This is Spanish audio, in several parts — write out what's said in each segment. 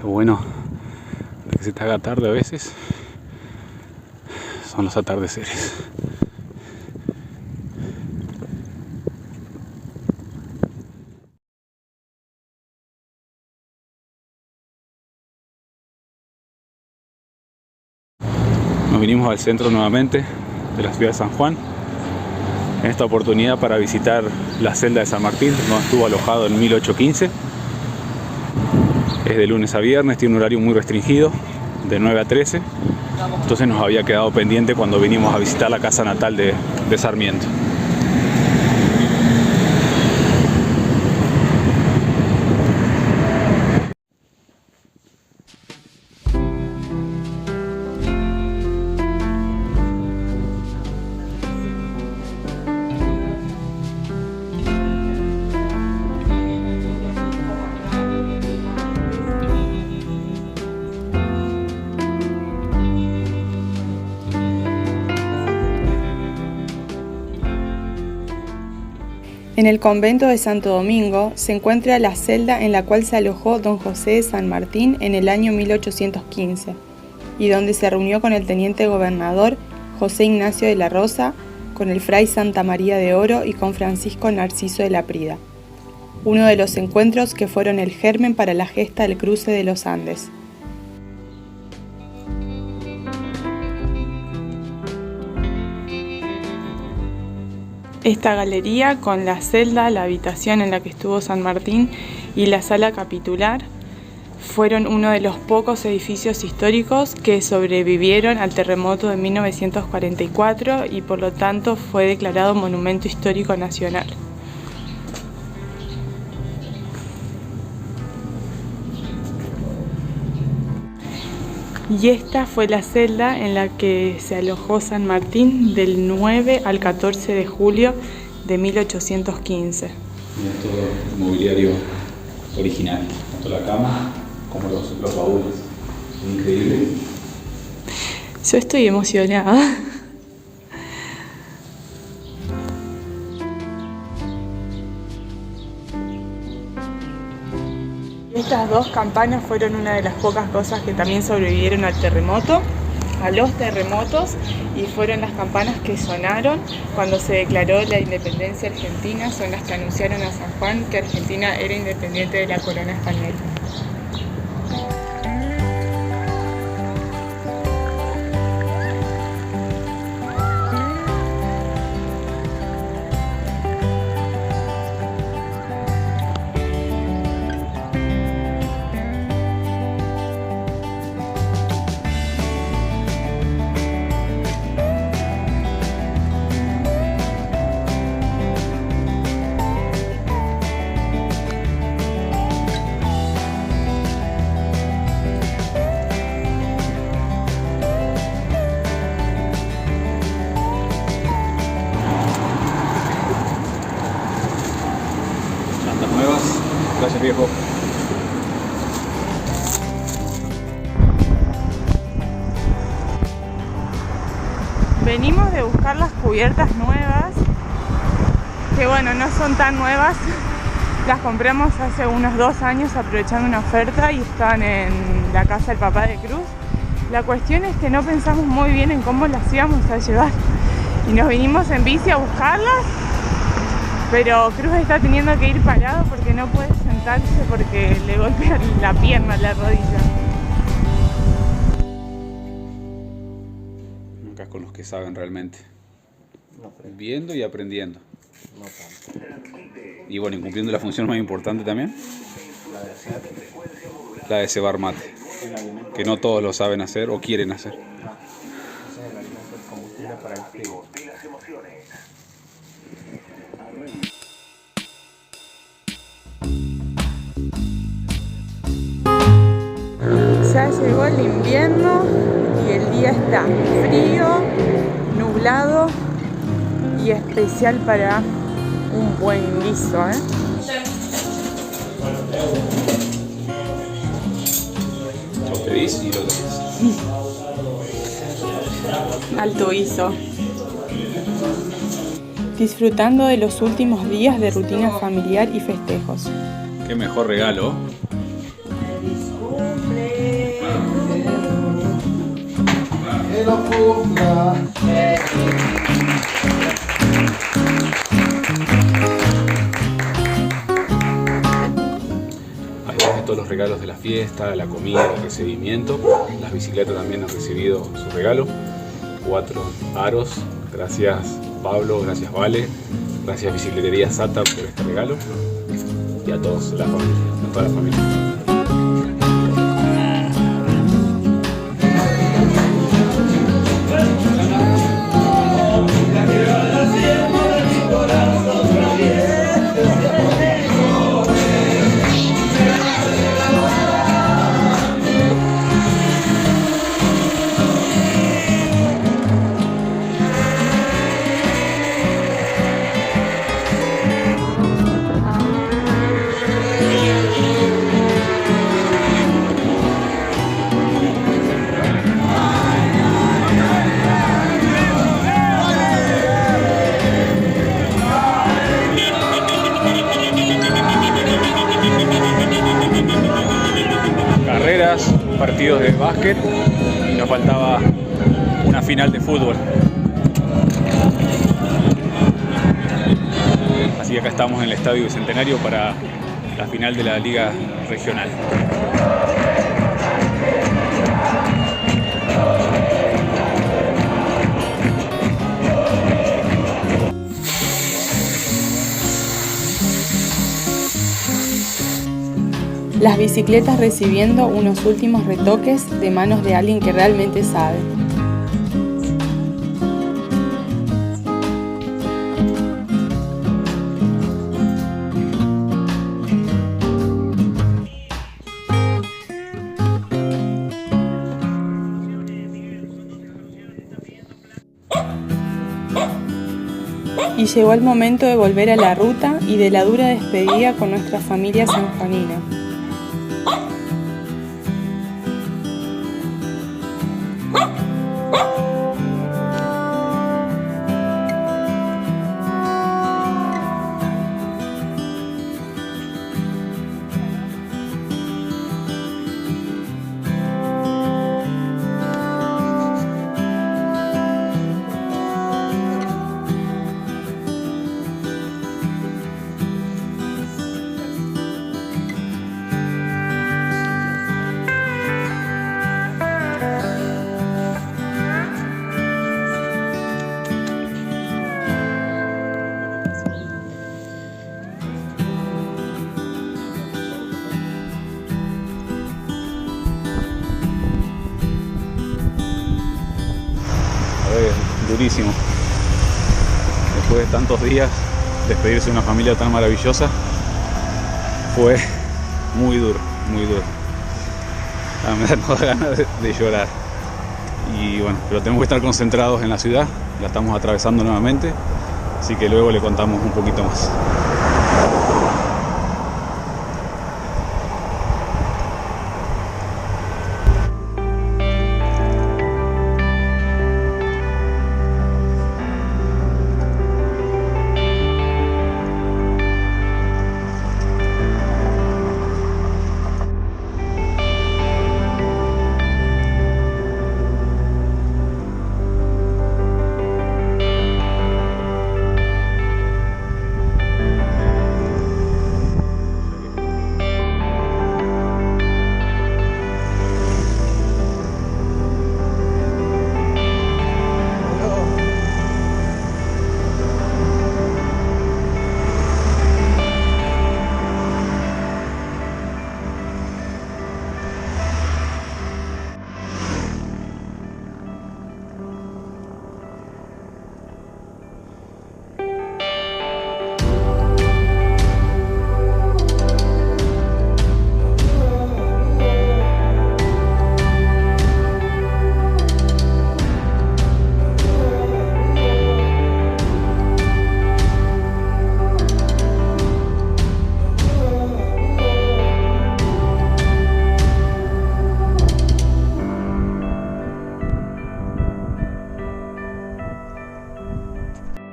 Lo bueno de que se te haga tarde a veces son los atardeceres. Nos vinimos al centro nuevamente de la ciudad de San Juan, en esta oportunidad para visitar la celda de San Martín, donde estuvo alojado en 1815. Es de lunes a viernes, tiene un horario muy restringido, de 9 a 13. Entonces nos había quedado pendiente cuando vinimos a visitar la casa natal de Sarmiento. En el convento de Santo Domingo se encuentra la celda en la cual se alojó don José de San Martín en el año 1815 y donde se reunió con el teniente gobernador José Ignacio de la Rosa, con el fray Santa María de Oro y con Francisco Narciso de la Prida. Uno de los encuentros que fueron el germen para la gesta del cruce de los Andes. Esta galería, con la celda, la habitación en la que estuvo San Martín y la sala capitular, fueron uno de los pocos edificios históricos que sobrevivieron al terremoto de 1944 y por lo tanto fue declarado Monumento Histórico Nacional. Y esta fue la celda en la que se alojó San Martín del 9 al 14 de julio de 1815. Mira, todo el mobiliario original, tanto la cama como los baúles. Increíble. Yo estoy emocionada. Estas dos campanas fueron una de las pocas cosas que también sobrevivieron al terremoto, a los terremotos, y fueron las campanas que sonaron cuando se declaró la independencia argentina. Son las que anunciaron a San Juan que Argentina era independiente de la corona española. Gracias, viejo. Venimos de buscar las cubiertas nuevas, que bueno, no son tan nuevas. Las compramos hace unos 2 años aprovechando una oferta y estaban en la casa del papá de Cruz. La cuestión es que no pensamos muy bien en cómo las íbamos a llevar y nos vinimos en bici a buscarlas, pero Cruz está teniendo que ir parado porque no puede sentarse porque le golpea la pierna, la rodilla. Acá con los que saben realmente. Viendo y aprendiendo. Y bueno, y cumpliendo la función más importante también. La de cebar mate. Que no todos lo saben hacer o quieren hacer. Ya llegó el invierno y el día está frío, nublado y especial para un buen guiso, Lo pedís y lo tenés. Alto guiso. Disfrutando de los últimos días de rutina familiar y festejos. Qué mejor regalo. Feliz cumple. lo cumpla. Además de todos los regalos de la fiesta, la comida, el recibimiento, las bicicletas también han recibido su regalo. 4 aros. Gracias Pablo, gracias Vale, gracias Bicicletería Sata por este regalo. Y a todos la familia, a toda la familia. Carreras, partidos de básquet y nos faltaba una final de fútbol. Así que acá estamos en el Estadio Bicentenario para la final de la Liga Regional. Las bicicletas recibiendo unos últimos retoques de manos de alguien que realmente sabe. Y llegó el momento de volver a la ruta y de la dura despedida con nuestra familia sanjuanina. Durísimo. Después de tantos días, despedirse de una familia tan maravillosa fue muy duro, muy duro. Me da ganas de llorar. Y bueno, pero tenemos que estar concentrados en la ciudad, la estamos atravesando nuevamente, así que luego le contamos un poquito más.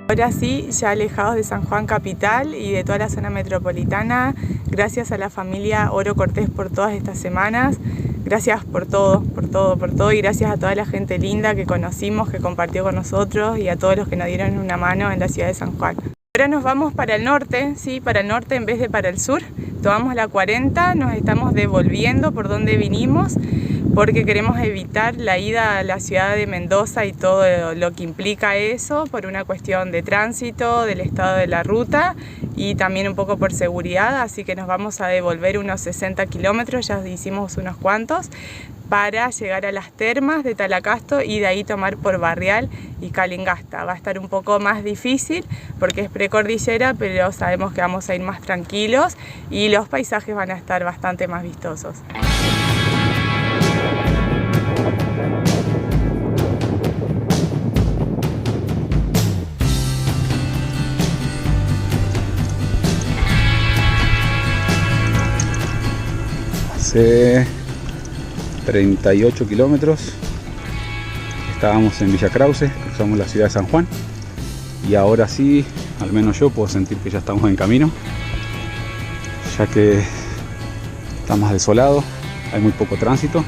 Ahora sí, ya alejados de San Juan capital y de toda la zona metropolitana, gracias a la familia Oro Cortés por todas estas semanas, Gracias por todo y gracias a toda la gente linda que conocimos, que compartió con nosotros y a todos los que nos dieron una mano en la ciudad de San Juan. Ahora nos vamos para el norte, sí, para el norte en vez de para el sur. Tomamos la 40, nos estamos devolviendo por donde vinimos porque queremos evitar la ida a la ciudad de Mendoza y todo lo que implica eso por una cuestión de tránsito, del estado de la ruta y también un poco por seguridad, así que nos vamos a devolver unos 60 kilómetros, ya hicimos unos cuantos, para llegar a las termas de Talacasto y de ahí tomar por Barrial y Calingasta. Va a estar un poco más difícil porque es precordillera, pero sabemos que vamos a ir más tranquilos y los paisajes van a estar bastante más vistosos. Hace 38 kilómetros estábamos en Villa Krause, cruzamos la ciudad de San Juan y ahora sí, al menos yo puedo sentir que ya estamos en camino, ya que está más desolado, hay muy poco tránsito.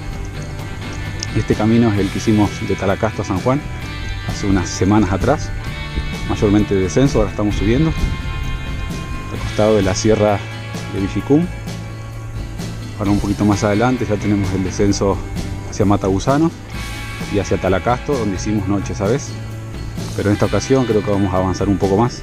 Este camino es el que hicimos de Talacasto a San Juan hace unas semanas atrás, mayormente de descenso, ahora estamos subiendo al costado de la sierra de Villicum. Ahora un poquito más adelante ya tenemos el descenso hacia Matagusano y hacia Talacasto, donde hicimos noche esa vez, pero en esta ocasión creo que vamos a avanzar un poco más.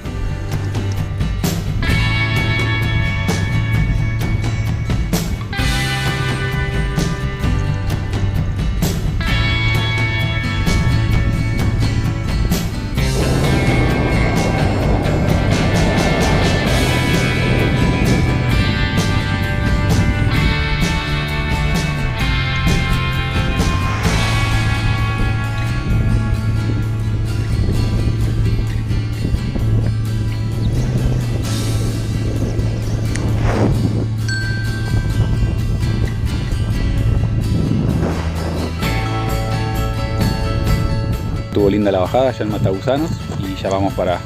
Estuvo linda la bajada ya en Matagusanos y ya vamos para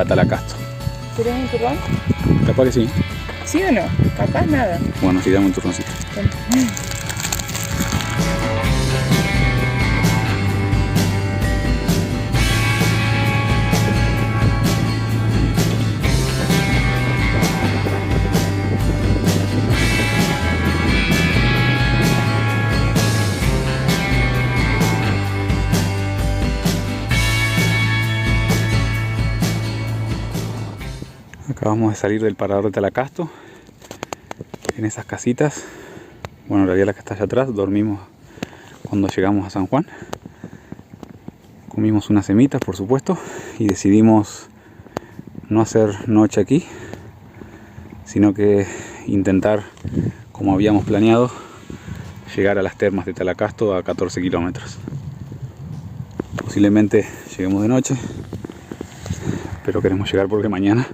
Talacasto. ¿Querés un turrón? Capaz que sí. ¿Sí o no? Capaz nada. Bueno, sí, dame un turroncito. Acabamos de salir del parador de Talacasto, en esas casitas, bueno, en realidad la que está allá atrás, dormimos cuando llegamos a San Juan, comimos unas semitas por supuesto y decidimos no hacer noche aquí, sino que intentar, como habíamos planeado, llegar a las termas de Talacasto a 14 kilómetros. Posiblemente lleguemos de noche, pero queremos llegar porque mañana,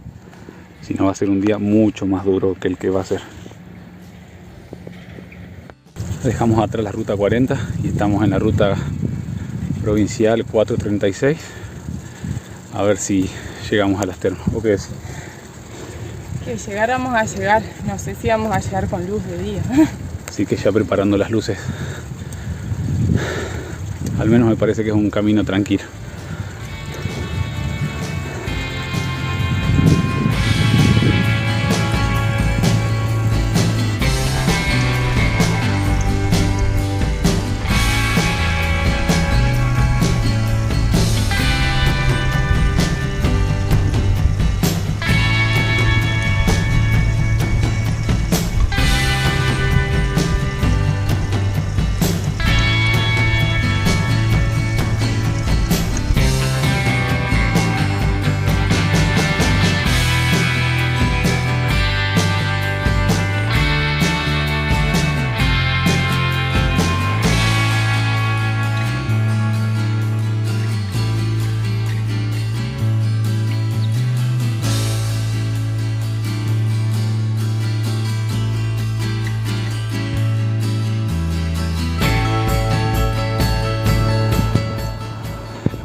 si no, va a ser un día mucho más duro que el que va a ser. Dejamos atrás la ruta 40 y estamos en la ruta provincial 436. A ver si llegamos a las termas. ¿O qué es? Que llegáramos a llegar, no sé si vamos a llegar con luz de día. Así que ya preparando las luces. Al menos me parece que es un camino tranquilo.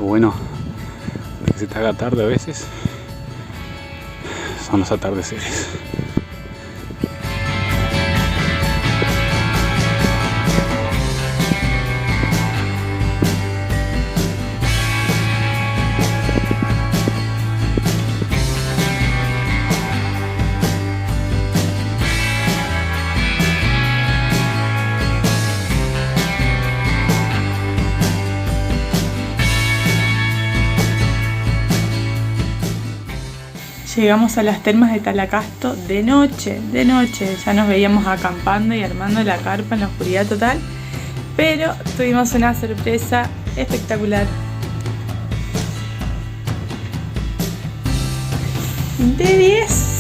Bueno, que se te haga tarde a veces son los atardeceres. Llegamos a las termas de Talacasto de noche, ya nos veíamos acampando y armando la carpa en la oscuridad total, pero tuvimos una sorpresa espectacular. De 10.